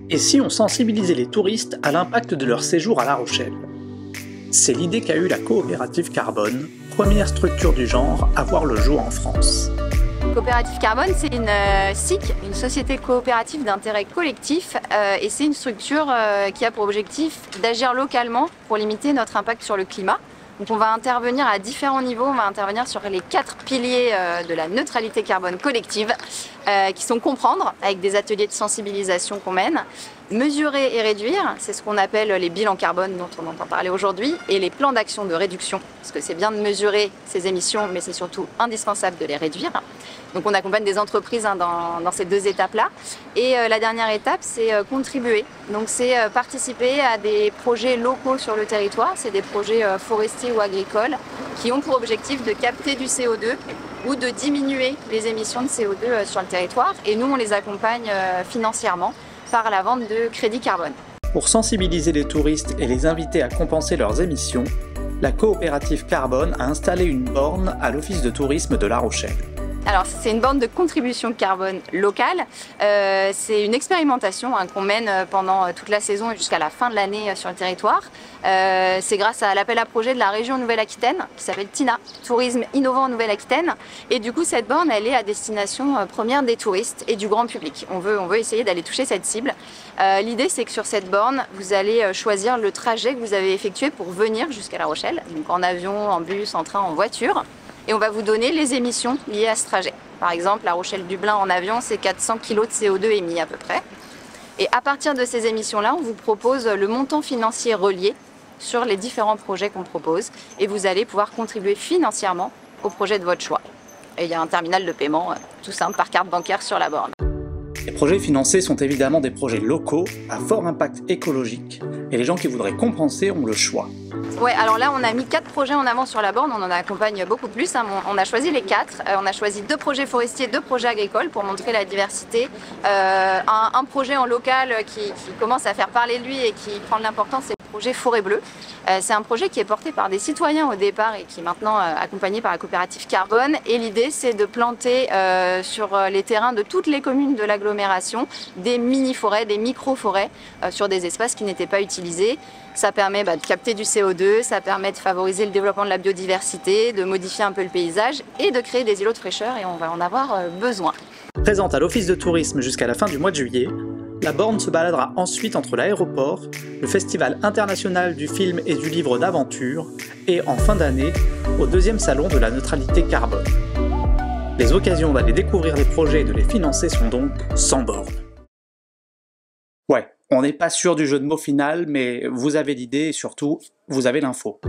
Et si on sensibilisait les touristes à l'impact de leur séjour à La Rochelle? C'est l'idée qu'a eue la coopérative Carbone, première structure du genre à voir le jour en France. Coopérative Carbone, c'est une SIC, une société coopérative d'intérêt collectif, et c'est une structure qui a pour objectif d'agir localement pour limiter notre impact sur le climat. Donc on va intervenir à différents niveaux, on va intervenir sur les 4 piliers de la neutralité carbone collective, qui sont comprendre, avec des ateliers de sensibilisation qu'on mène, mesurer et réduire, c'est ce qu'on appelle les bilans carbone dont on entend parler aujourd'hui, et les plans d'action de réduction, parce que c'est bien de mesurer ces émissions, mais c'est surtout indispensable de les réduire. Donc on accompagne des entreprises dans ces 2 étapes-là. Et la dernière étape, c'est contribuer. Donc c'est participer à des projets locaux sur le territoire, c'est des projets forestiers ou agricoles qui ont pour objectif de capter du CO2 ou de diminuer les émissions de CO2 sur le territoire. Et nous, on les accompagne financièrement par la vente de crédits carbone. Pour sensibiliser les touristes et les inviter à compenser leurs émissions, la coopérative Carbone a installé une borne à l'Office de tourisme de La Rochelle. Alors c'est une borne de contribution carbone locale, c'est une expérimentation qu'on mène pendant toute la saison et jusqu'à la fin de l'année sur le territoire. C'est grâce à l'appel à projet de la région Nouvelle-Aquitaine qui s'appelle TINA, Tourisme Innovant en Nouvelle-Aquitaine. Et du coup cette borne elle est à destination première des touristes et du grand public. On veut essayer d'aller toucher cette cible. L'idée c'est que sur cette borne vous allez choisir le trajet que vous avez effectué pour venir jusqu'à La Rochelle, donc en avion, en bus, en train, en voiture. Et on va vous donner les émissions liées à ce trajet. Par exemple, La Rochelle-Dublin en avion, c'est 400 kg de CO2 émis à peu près. Et à partir de ces émissions-là, on vous propose le montant financier relié sur les différents projets qu'on propose. Et vous allez pouvoir contribuer financièrement au projet de votre choix. Et il y a un terminal de paiement tout simple par carte bancaire sur la borne. Les projets financés sont évidemment des projets locaux à fort impact écologique. Et les gens qui voudraient compenser ont le choix. Ouais, alors là on a mis 4 projets en avant sur la borne, on en accompagne beaucoup plus, on a choisi les 4, on a choisi 2 projets forestiers, 2 projets agricoles pour montrer la diversité, un projet en local qui commence à faire parler de lui et qui prend de l'importance, c'est le projet Forêt Bleue. C'est un projet qui est porté par des citoyens au départ et qui est maintenant accompagné par la coopérative Carbone, et l'idée c'est de planter sur les terrains de toutes les communes de l'agglomération des mini-forêts, des micro-forêts sur des espaces qui n'étaient pas utilisés. Ça permet de capter du CO2, ça permet de favoriser le développement de la biodiversité, de modifier un peu le paysage et de créer des îlots de fraîcheur, et on va en avoir besoin. Présente à l'Office de tourisme jusqu'à la fin du mois de juillet, la borne se baladera ensuite entre l'aéroport, le Festival international du film et du livre d'aventure et en fin d'année, au 2e salon de la neutralité carbone. Les occasions d'aller découvrir les projets et de les financer sont donc sans borne. Ouais, on n'est pas sûr du jeu de mots final, mais vous avez l'idée et surtout, vous avez l'info.